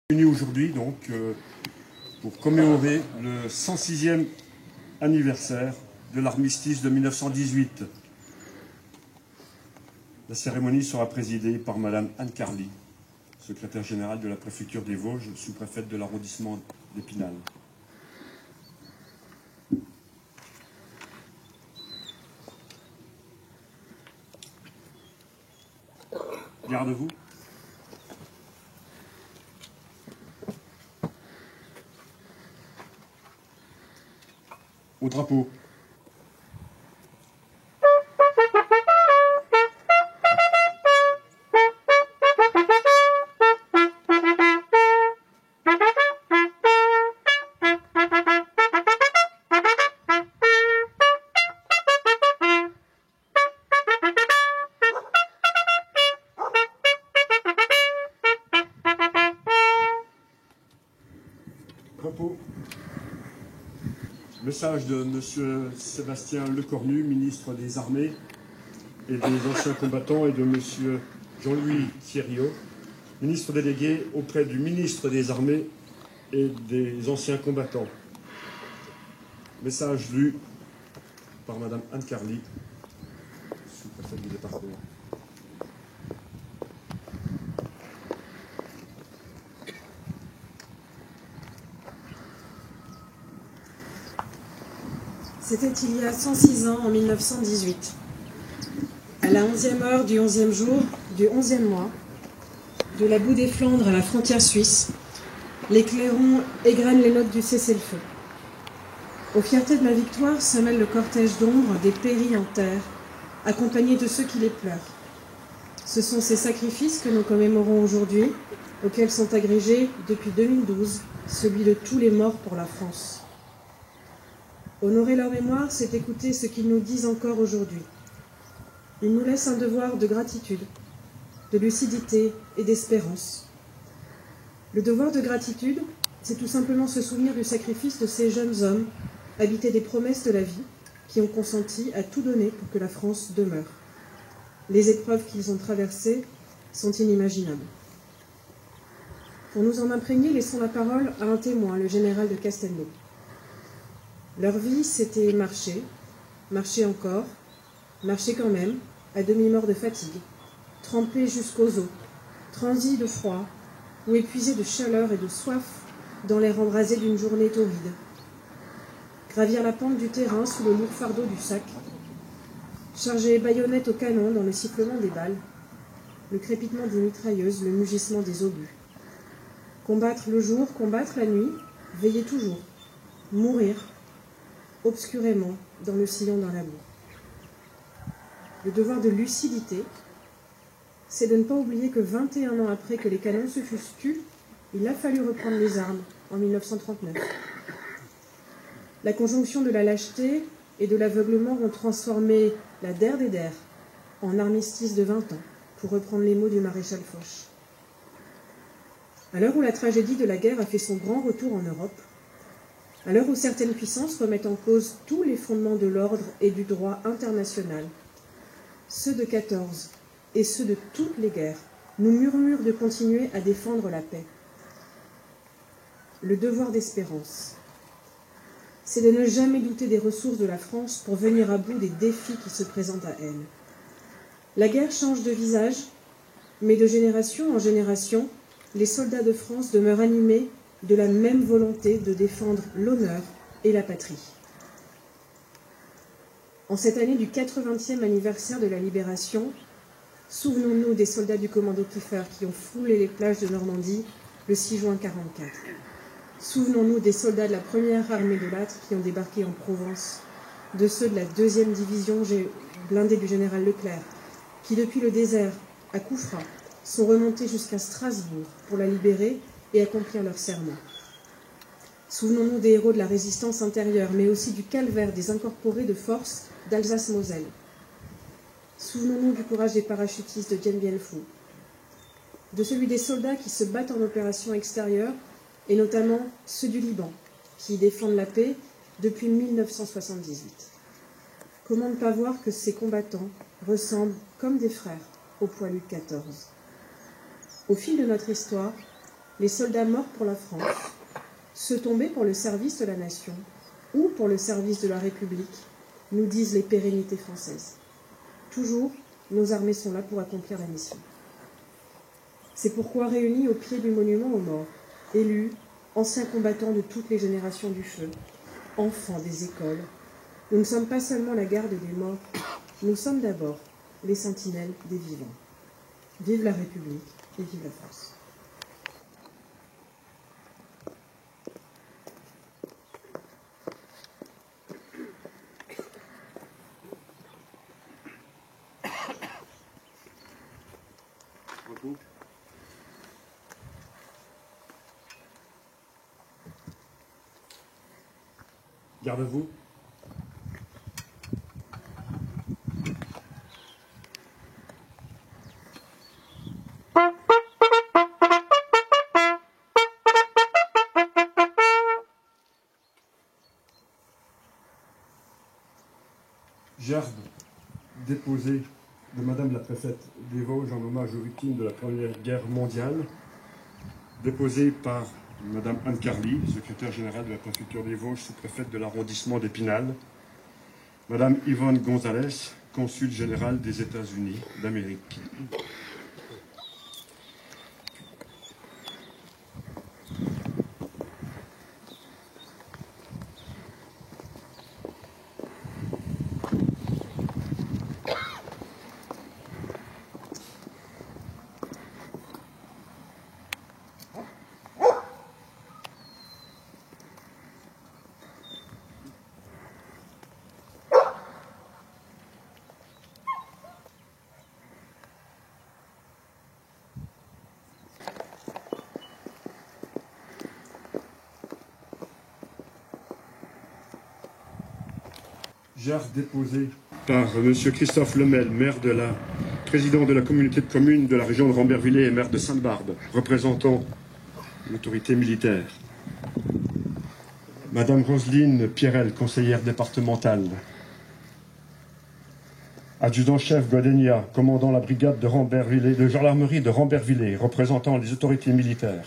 Venu aujourd'hui donc pour commémorer le 106e anniversaire de l'armistice de 1918. La cérémonie sera présidée par Madame Anne Carly, secrétaire générale de la préfecture des Vosges, sous-préfète de l'arrondissement d'Épinal. Gardez-vous. Au drapeau. Drapeau. Message de M. Sébastien Lecornu, ministre des Armées et des Anciens Combattants, et de M. Jean-Louis Thierriot, ministre délégué auprès du ministre des Armées et des Anciens Combattants. Message lu par Mme Anne Carly, sous-préfète du département. C'était il y a 106 ans, en 1918. À la 11e heure du 11e jour, du 11e mois, de la boue des Flandres à la frontière suisse, les clairons égrènent les notes du cessez-le-feu. Aux fiertés de la victoire se mêle le cortège d'ombre des péris en terre, accompagnés de ceux qui les pleurent. Ce sont ces sacrifices que nous commémorons aujourd'hui, auxquels sont agrégés, depuis 2012, celui de tous les morts pour la France. Honorer leur mémoire, c'est écouter ce qu'ils nous disent encore aujourd'hui. Ils nous laissent un devoir de gratitude, de lucidité et d'espérance. Le devoir de gratitude, c'est tout simplement se souvenir du sacrifice de ces jeunes hommes, habités des promesses de la vie, qui ont consenti à tout donner pour que la France demeure. Les épreuves qu'ils ont traversées sont inimaginables. Pour nous en imprégner, laissons la parole à un témoin, le général de Castelnau. Leur vie, c'était marcher, marcher encore, marcher quand même, à demi-mort de fatigue, trempés jusqu'aux os, transis de froid ou épuisés de chaleur et de soif dans l'air embrasé d'une journée torride. Gravir la pente du terrain sous le lourd fardeau du sac, charger baïonnette au canon dans le sifflement des balles, le crépitement des mitrailleuses, le mugissement des obus. Combattre le jour, combattre la nuit, veiller toujours, mourir, obscurément, dans le sillon d'un labour. Le devoir de lucidité, c'est de ne pas oublier que 21 ans après que les canons se fussent tus, il a fallu reprendre les armes en 1939. La conjonction de la lâcheté et de l'aveuglement ont transformé la der des der en armistice de 20 ans, pour reprendre les mots du maréchal Foch. À l'heure où la tragédie de la guerre a fait son grand retour en Europe, à l'heure où certaines puissances remettent en cause tous les fondements de l'ordre et du droit international, ceux de 14 et ceux de toutes les guerres nous murmurent de continuer à défendre la paix. Le devoir d'espérance, c'est de ne jamais douter des ressources de la France pour venir à bout des défis qui se présentent à elle. La guerre change de visage, mais de génération en génération, les soldats de France demeurent animés de la même volonté de défendre l'honneur et la patrie. En cette année du 80e anniversaire de la Libération, souvenons-nous des soldats du commando Kiefer qui ont foulé les plages de Normandie le 6 juin 1944. Souvenons-nous des soldats de la première armée de Lattre qui ont débarqué en Provence, de ceux de la 2e division blindée du général Leclerc, qui depuis le désert à Koufra sont remontés jusqu'à Strasbourg pour la libérer et accomplir leur serment. Souvenons-nous des héros de la résistance intérieure, mais aussi du calvaire des incorporés de force d'Alsace-Moselle. Souvenons-nous du courage des parachutistes de Dien Bien Phu, de celui des soldats qui se battent en opération extérieure et notamment ceux du Liban, qui défendent la paix depuis 1978. Comment ne pas voir que ces combattants ressemblent comme des frères au poilu de 14. Au fil de notre histoire, les soldats morts pour la France, ceux tombés pour le service de la nation ou pour le service de la République, nous disent les pérennités françaises. Toujours, nos armées sont là pour accomplir la mission. C'est pourquoi, réunis au pied du monument aux morts, élus, anciens combattants de toutes les générations du feu, enfants des écoles, nous ne sommes pas seulement la garde des morts, nous sommes d'abord les sentinelles des vivants. Vive la République et vive la France. Gardez-vous. Gerbe déposée de Madame la préfète des Vosges en hommage aux victimes de la Première Guerre mondiale, déposée par Madame Anne Carly, secrétaire générale de la préfecture des Vosges, sous-préfète de l'arrondissement d'Épinal, Madame Yvonne Gonzalez, consul général des États-Unis d'Amérique. Jarre déposé par M. Christophe Lemel, président de la communauté de communes de la région de Rambervillers et maire de Sainte-Barbe, représentant l'autorité militaire. Madame Roselyne Pierrel, conseillère départementale. Adjudant-chef Godenia, commandant la brigade de gendarmerie de Rambervillers, représentant les autorités militaires.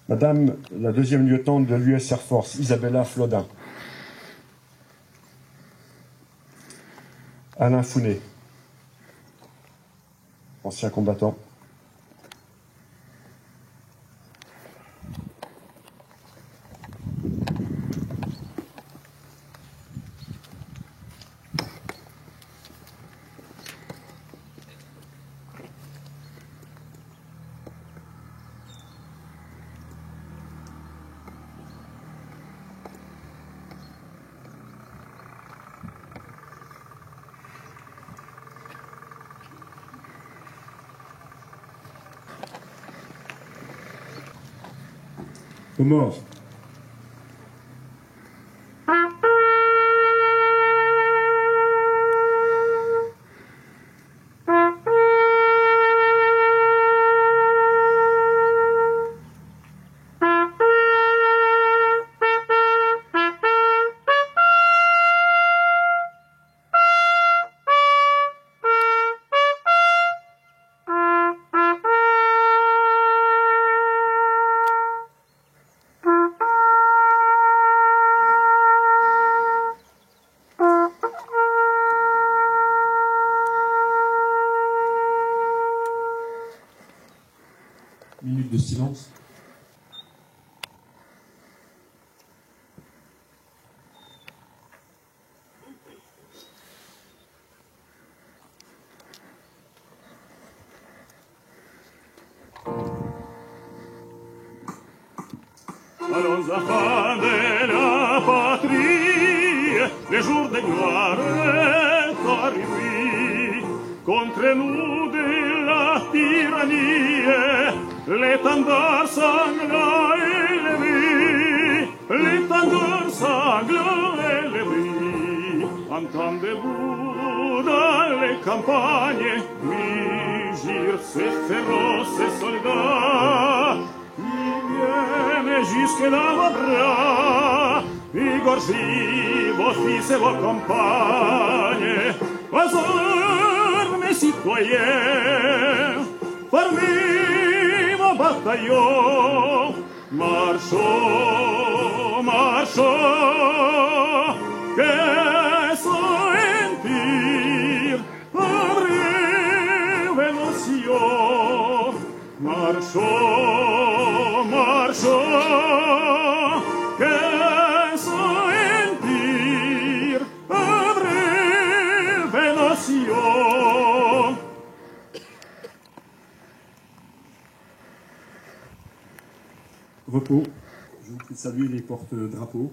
Madame la deuxième lieutenant de l'US Air Force, Isabella Flodin. Alain Founet, ancien combattant. Aux morts. Minute de silence. Allons enfants de la patrie, les jours de gloire est arrivé. Contre nous de la tyrannie, l'étendard sanglant élevé, l'étendard sanglant élevé. Entendez-vous dans les campagnes mugir ces féroces soldats? che da vos bras, vigorgi vos fils et vos compagnes, vos armes citoyens, parmi vos bataillons, marchons, marchons, que sentir un révélation. Marchons, marchons, que sentir un révélation. Repos. Je vous prie de saluer les porte-drapeaux.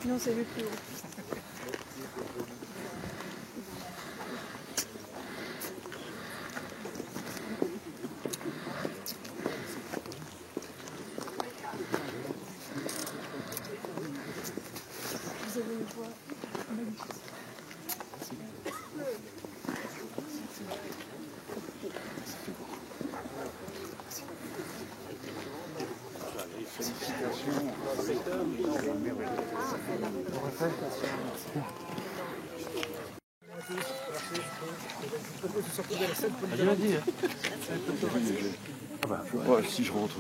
Non, c'est le plus haut. Vous avez une voix magnifique. Bien dit, hein. Ah bah, si je rentre.